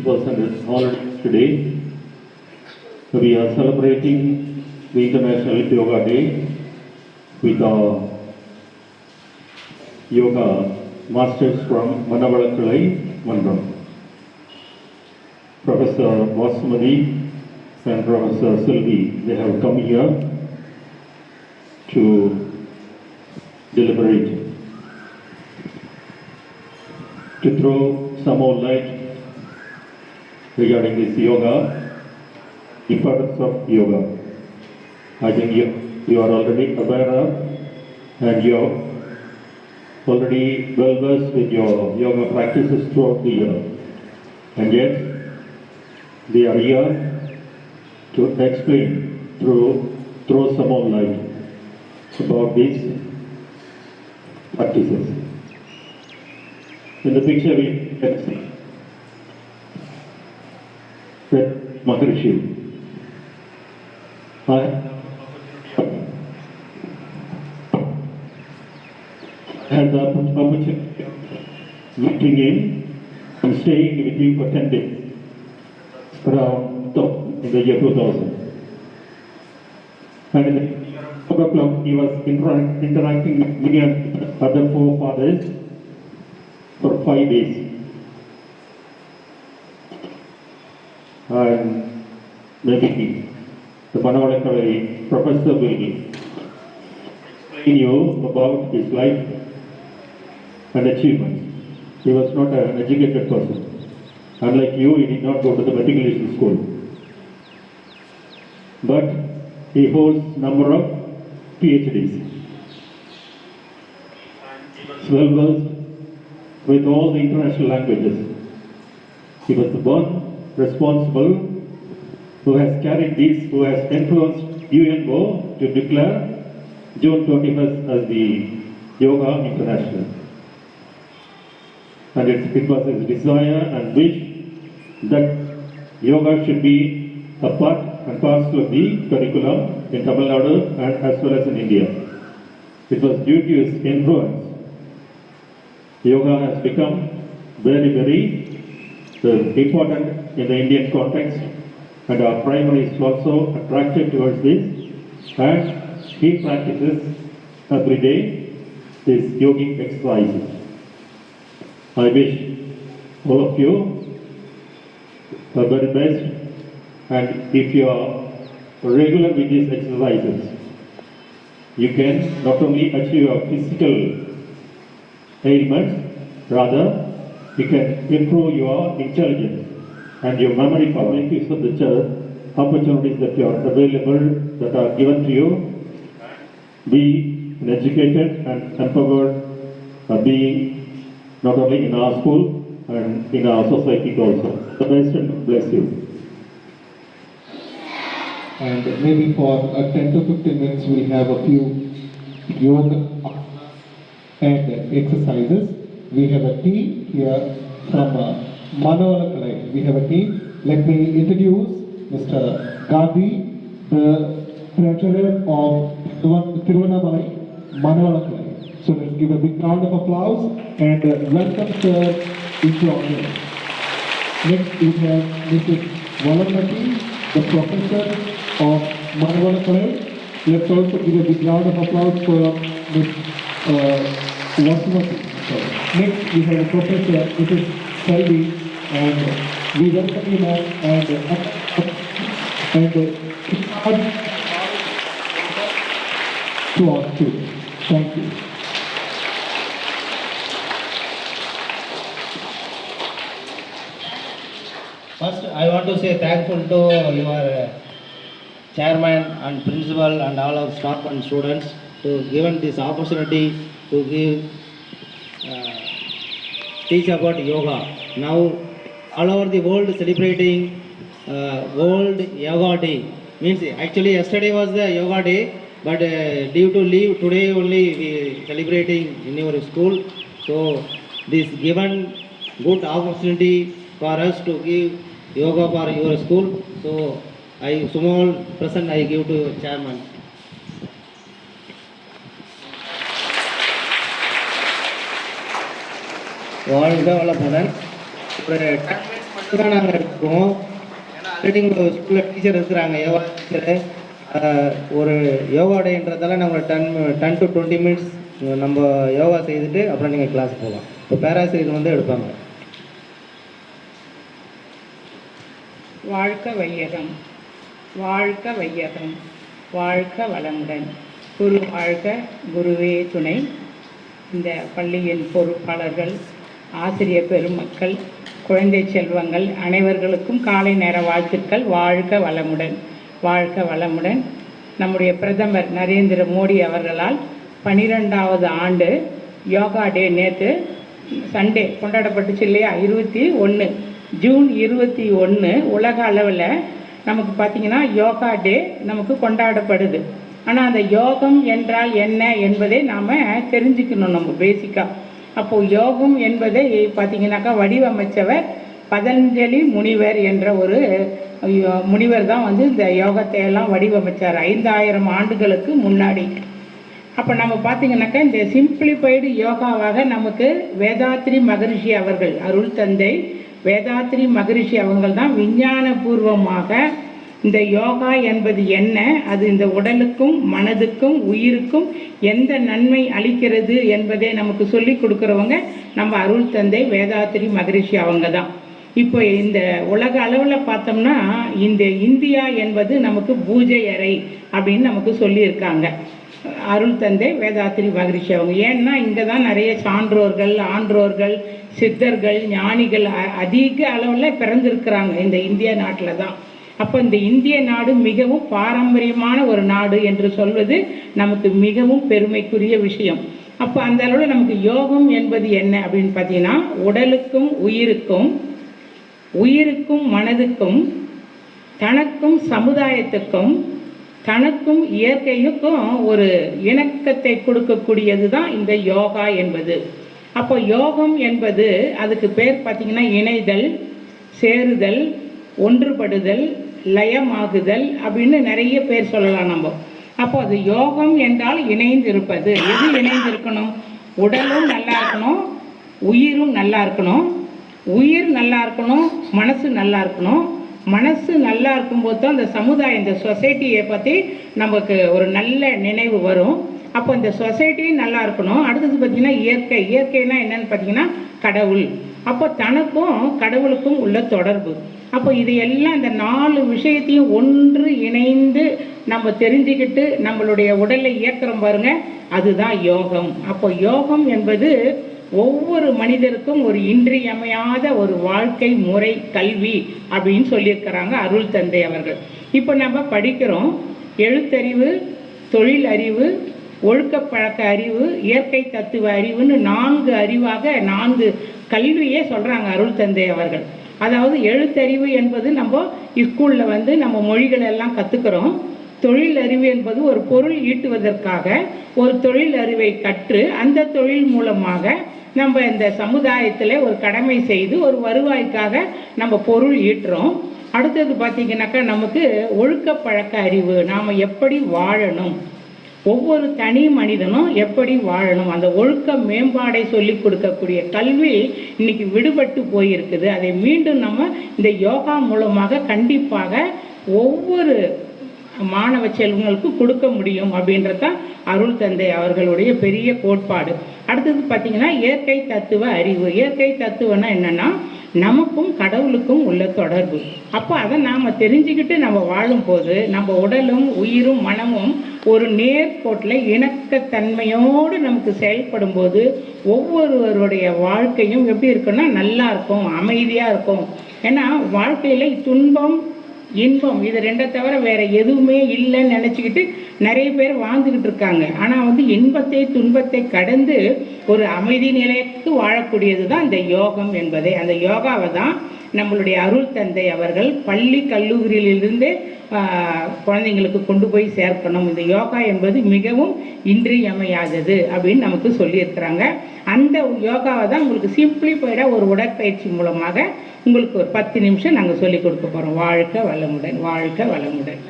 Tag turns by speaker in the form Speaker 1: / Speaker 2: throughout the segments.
Speaker 1: was holiday today. We are celebrating the International Yoga Day with our yoga masters from Manavalakalai Mandram. Professor Vasumati and Professor Sylvie, they have come here to deliberate, to throw some more light regarding this yoga, the importance of yoga. I think you are already aware of, and you are already well versed with your yoga practices throughout the year. And yet, they are here to explain, throw some more light about these practices. In the picture we can see that Maharishi. I had the opportunity of meeting him and staying with him for 10 days around in the year 2000. And in the yoga club, he was interacting with me and other forefathers for 5 days. And maybe the Manavalakalai professor will explain you about his life and achievements. He was not an educated person. Unlike you, he did not go to the matriculation school. But he holds number of PhDs. He was well versed with all the international languages. He was the one responsible who has carried these, who has influenced UNO to declare June 21st as the Yoga International. And it was his desire and wish that yoga should be a part and parcel of the curriculum in Tamil Nadu and as well as in India. It was due to his influence. Yoga has become very, very important in the Indian context, and our primary is also attracted towards this, and he practices every day these yogic exercises. I wish all of you the very best, and if you are regular with these exercises, you can not only achieve your physical ailments, rather you can improve your intelligence and your memory power. These are the opportunities that are available, that are given to you. Be an educated and empowered being, not only in our school and in our society also. The best and bless you.
Speaker 2: And maybe for 10 to 15 minutes we have a few yoga and exercises. We have a team here from Manavalakalai. We have a team. Let me introduce Mr. Gandhi, the treasurer of Tiruvannamalai Manavalakalai. So let's give a big round of applause and welcome Sir into our meeting. Next we have Mrs. Valamati, the professor of Manavalakalai. Let's also give a big round of applause for Ms. Vasumati. Next we have a professor, Mrs. Selvi, and we welcome you ma'am and to our students. Thank you.
Speaker 3: First, I want to say thankful to your chairman and principal and all of staff and students to given this opportunity to teach about yoga. Now, all over the world celebrating World Yoga Day. Means actually yesterday was the yoga day, but due to leave today only we celebrating in your school. So this given good opportunity for us to give yoga for your school. So I small present I give to chairman. வாழ்க வளமுடன். ஒரு 10 minutes தான் நாங்கள் எடுத்துக்குவோம். Already உங்கள் ஸ்கூலில் teacher இருக்கிறாங்க, yoga teacher. ஒரு யோகா டேன்றதால நம்ம 10 to 20 மினிட்ஸ் நம்ம யோகா செய்துட்டு அப்புறம் நீங்கள் கிளாஸ் போகலாம். இப்போ பேராசிரியர் வந்து எடுப்பாங்க.
Speaker 4: வாழ்க வையகம், வாழ்க வையகம், வாழ்க வளமுடன். குரு வாழ்க, குருவே துணை. இந்த பள்ளியின் பொறுப்பாளர்கள், ஆசிரியர் பெருமக்கள், குழந்தை செல்வங்கள் அனைவர்களுக்கும் காலை நேர வாழ்த்துக்கள். வாழ்க வளமுடன், வாழ்க வளமுடன். நம்முடைய பிரதமர் நரேந்திர மோடி அவர்களால் 12வது ஆண்டு யோகா டே நேற்று சண்டே கொண்டாடப்பட்டுச்சு இல்லையா? 21 ஜூன் 21 உலக அளவில் நமக்கு பார்த்திங்கன்னா யோகா டே நமக்கு கொண்டாடப்படுது. ஆனால் அந்த யோகம் என்றால் என்ன என்பதை நாம் தெரிஞ்சுக்கணும் நம்ம பேசிக்காக. அப்போது யோகம் என்பதை பார்த்திங்கனாக்கா வடிவமைச்சவர் பதஞ்சலி முனிவர் என்ற ஒரு முனிவர் தான் வந்து இந்த யோகத்தை எல்லாம் வடிவமைச்சார் 5000 ஆண்டுகளுக்கு முன்னாடி. அப்போ நம்ம பார்த்திங்கனாக்கா இந்த சிம்பிளிஃபைடு யோகாவாக நமக்கு வேதாத்ரி மகரிஷி அவர்கள், அருள் தந்தை வேதாத்ரி மகரிஷி அவர்கள் தான் விஞ்ஞானபூர்வமாக இந்த யோகா என்பது என்ன, அது இந்த உடலுக்கும் மனதுக்கும் உயிருக்கும் எந்த நன்மை அளிக்கிறது என்பதை நமக்கு சொல்லி கொடுக்குறவங்க நம்ம அருள் தந்தை வேதாத்ரி மகரிஷி அவங்க தான். இப்போ இந்த உலக அளவில் பார்த்தோம்னா இந்த இந்தியா என்பது நமக்கு பூஜை அறை அப்படின்னு நமக்கு சொல்லியிருக்காங்க அருள் தந்தை வேதாத்ரி மகரிஷி அவங்க. ஏன்னா இங்கே தான் நிறைய சான்றோர்கள், ஆன்றோர்கள், சித்தர்கள், ஞானிகள் அதிக அளவில் பிறந்திருக்கிறாங்க இந்த இந்திய நாட்டில் தான். அப்போ இந்த இந்திய நாடு மிகவும் பாரம்பரியமான ஒரு நாடு என்று சொல்வது நமக்கு மிகவும் பெருமைக்குரிய விஷயம். அப்போ அந்த அளவில் நமக்கு யோகம் என்பது என்ன அப்படின்னு பார்த்தீங்கன்னா, உடலுக்கும் உயிருக்கும், உயிருக்கும் மனதுக்கும், தனக்கும் சமுதாயத்துக்கும், தனக்கும் இயற்கைக்கும் ஒரு இணக்கத்தை கொடுக்கக்கூடியது தான் இந்த யோகா என்பது. அப்போ யோகம் என்பது அதுக்கு பேர் பார்த்திங்கன்னா இணைதல், சேருதல், ஒன்றுபடுதல், லயமாகுதல் அப்படின்னு நிறைய பேர் சொல்லலாம் நம்ம. அப்போ அது யோகம் என்றால் இணைந்து இருப்பது. எது இணைந்து இருக்கணும்? உடலும் நல்லா இருக்கணும், உயிரும் நல்லா இருக்கணும். உயிர் நல்லா இருக்கணும், மனசு நல்லா இருக்கணும். மனசு நல்லா இருக்கும்போது தான் இந்த சமுதாயம், இந்த சொசைட்டியை பற்றி நமக்கு ஒரு நல்ல நினைவு வரும். அப்போ இந்த சொசைட்டியும் நல்லா இருக்கணும். அடுத்தது பார்த்திங்கன்னா இயற்கை. இயற்கைனா என்னன்னு பார்த்தீங்கன்னா கடவுள். அப்போ தனக்கும் கடவுளுக்கும் உள்ள தொடர்பு. அப்போ இது எல்லாம் இந்த 4 விஷயத்தையும் ஒன்று இணைந்து நம்ம தெரிஞ்சுக்கிட்டு நம்மளுடைய உடலை இயக்கிறோம் பாருங்க, அதுதான் யோகம். அப்போ யோகம் என்பது ஒவ்வொரு மனிதருக்கும் ஒரு இன்றியமையாத ஒரு வாழ்க்கை முறை, கல்வி அப்படின்னு சொல்லியிருக்கிறாங்க அருள் தந்தை அவர்கள். இப்போ நம்ம படிக்கிறோம், எழுத்தறிவு, தொழில் அறிவு, ஒழுக்க பழக்க அறிவு, இயற்கை தத்துவ அறிவுன்னு 4 அறிவாக 4 கல்வியே சொல்கிறாங்க அருள் தந்தை அவர்கள். அதாவது எழுத்தறிவு என்பது நம்ம ஸ்கூலில் வந்து நம்ம மொழிகள் எல்லாம் கற்றுக்கிறோம். தொழில் அறிவு என்பது ஒரு பொருள் ஈட்டுவதற்காக ஒரு தொழில் அறிவை கற்று அந்த தொழில் மூலமாக நம்ம இந்த சமுதாயத்தில் ஒரு கடமை செய்து ஒரு வருவாய்க்காக நம்ம பொருள் ஈட்டுறோம். அடுத்தது பார்த்திங்கனாக்கா நமக்கு ஒழுக்க பழக்க அறிவு, நாம் எப்படி வாழணும், ஒவ்வொரு தனி மனிதனும் எப்படி வாழணும், அந்த ஒழுக்க மேம்பாடை சொல்லி கொடுக்கக்கூடிய கல்வி இன்னைக்கு விடுபட்டு போயிருக்குது. அதை மீண்டும் நம்ம இந்த யோகா மூலமாக கண்டிப்பாக ஒவ்வொரு மாணவ செல்வங்களுக்கு கொடுக்க முடியும் அப்படின்றது தான் அருள் தந்தை அவர்களுடைய பெரிய கோட்பாடு. அடுத்தது பார்த்திங்கன்னா இயற்கை தத்துவ அறிவு. இயற்கை தத்துவம்னா என்னென்னா நமக்கும் கடவுளுக்கும் உள்ள தொடர்பு. அப்போ அதை நாம் தெரிஞ்சுக்கிட்டு நம்ம வாழும்போது நம்ம உடலும் உயிரும் மனமும் ஒரு நேர்கோட்டில் இணக்கத்தன்மையோடு நமக்கு செயல்படும் போது ஒவ்வொருவருடைய வாழ்க்கையும் எப்படி இருக்குன்னா நல்லா இருக்கும், அமைதியாக இருக்கும். ஏன்னா வாழ்க்கையில் துன்பம் இன்பம் இது 2 தவிர வேற எதுவுமே இல்லைன்னு நினச்சிக்கிட்டு நிறைய பேர் வாழ்ந்துக்கிட்டு இருக்காங்க. ஆனால் வந்து இன்பத்தை துன்பத்தை கடந்து ஒரு அமைதி நிலைக்கு வாழக்கூடியது தான் இந்த யோகம் என்பதை. அந்த யோகாவை தான் நம்மளுடைய அருள் தந்தை அவர்கள் பள்ளி கல்லூரியிலிருந்து குழந்தைங்களுக்கு கொண்டு போய் சேர்க்கணும். இந்த யோகா என்பது மிகவும் இன்றியமையாதது அப்படின்னு நமக்கு சொல்லியிருக்கிறாங்க. அந்த யோகாவை தான் உங்களுக்கு சிம்பிளிஃபைடாக ஒரு உடற்பயிற்சி மூலமாக உங்களுக்கு ஒரு 10 நிமிஷம் நாங்கள் சொல்லிக் கொடுக்க போகிறோம். வாழ்க வளமுடன், வாழ்க வளமுடன்.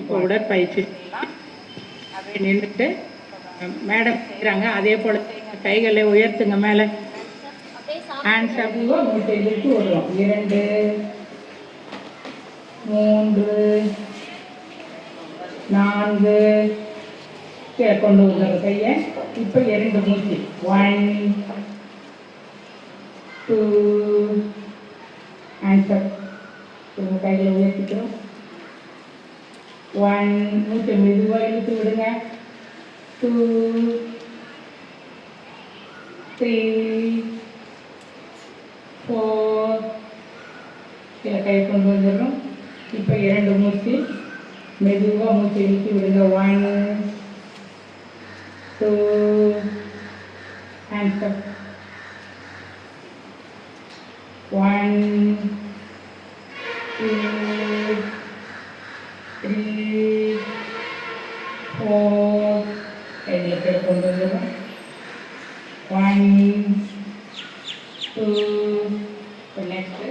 Speaker 4: இப்போ உடற்பயிற்சி அப்படியே நின்றுட்டு மேடம் செய்கிறாங்க. அதே போல் கைகளை உயர்த்துங்க மேலே. ஹேண்ட்ஸ் அப்படியே 150 வருவோம். 2 3 4 கீழே கொண்டு வந்துடுற கையை. இப்போ 2 மூச்சு. 1 2 ஆன்சர். உங்கள் கையில் உயர்த்திக்கிறோம். 1 மூச்சை மெதுவாக இழுத்து விடுங்க. 2 3 4 கீழே கையை கொண்டு வந்துடுறோம். இப்போ 2 மூச்சு மெதுவாக மூச்சை இழுத்து விடுங்க. 1 2 ஆன்சர். 1 2 3 4 கையில் கீழே கொண்டு வந்துடுறோம். 1 2 நெக்ஸ்ட்.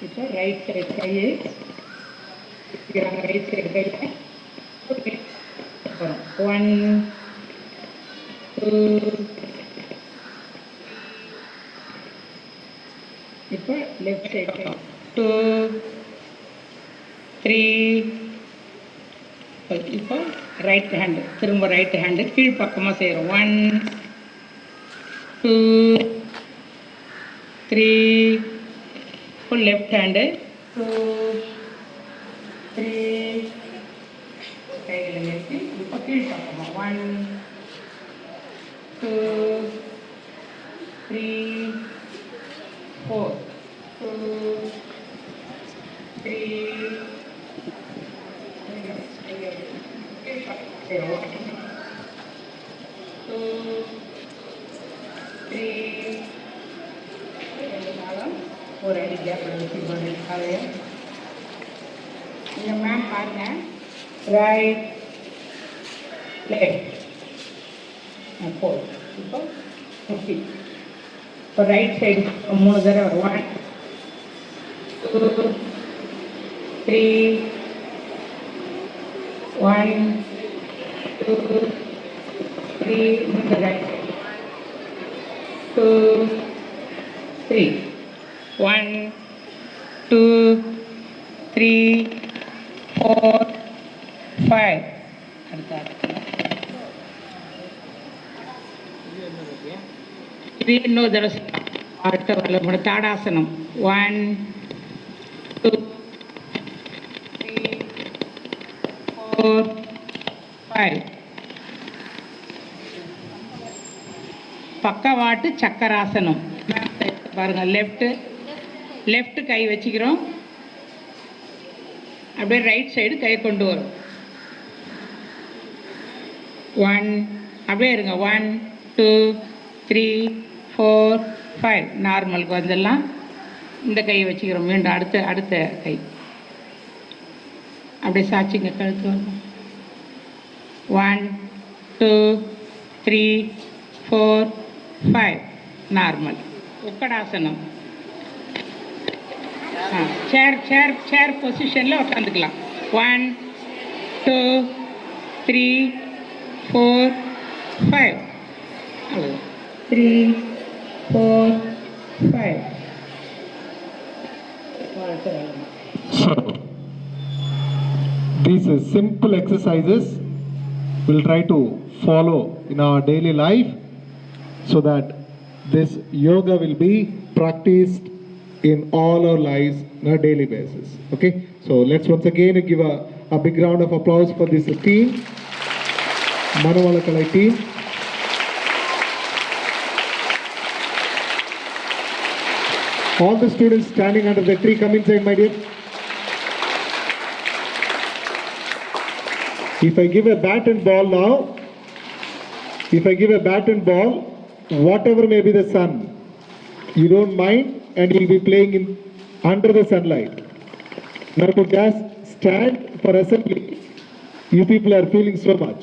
Speaker 4: இப்போ ரைட் சைடு கையை ரைட் சைடு கையில் வரும். 1 2 இப்போ லெஃப்ட் சைடு 2 3 இப்போ ரைட் ஹேண்டு திரும்ப ரைட் ஹேண்டு கீழ் பக்கமாக செய்கிறோம். 1 2 3 இப்போ லெஃப்ட் ஹேண்டு 2 3 கைகளை நிறுத்தி இப்போ கீழ் பக்கமாக 1 2 3 4 2 3 ஒரு அடி கேப் வச்சுக்கோங்க. அதை இந்த மேம் பாருங்க. ரைட் லெஃப்ட் போல். இப்போ 50. இப்போ ரைட் சைடு 3 தடவை 1 2 3 1 2 3 இந்த ரைட் சைடு 2 3 1 2 3 4 5 அடுத்த இது இன்னொரு தடவை அடுத்த வரல தாடாசனம் 1 2 3 4 5 பக்கவாட்டு சக்கராசனம் பாருங்க. லெஃப்ட் கை வச்சுக்கிறோம். அப்படியே ரைட் சைடு கை கொண்டு வரும். 1 அப்படியே இருங்க. 1 2 3 4 5 நார்மலுக்கு வந்துடலாம். இந்த கையை வச்சுக்கிறோம். மீண்டும் அடுத்த கை அப்படியே சாட்சிங்க கழுத்து வரணும். 1 2 3 4 5 நார்மல். உக்கடாசனம். சேர் பொசிஷனில் உட்காந்துக்கலாம். 1 2 3 4 5 அவ்வளோ 3 4 5.
Speaker 2: These simple exercises we'll try to follow in our daily life so that this yoga will be practiced in all our lives on a daily basis. Okay, so let's once again give a big round of applause for this team, Manavala Kalai team. All the students standing under the tree, come inside, my dear. If I give a bat and ball now, whatever may be the sun, you don't mind and you'll be playing under the sunlight. Now to just stand for assembly, you people are feeling so much.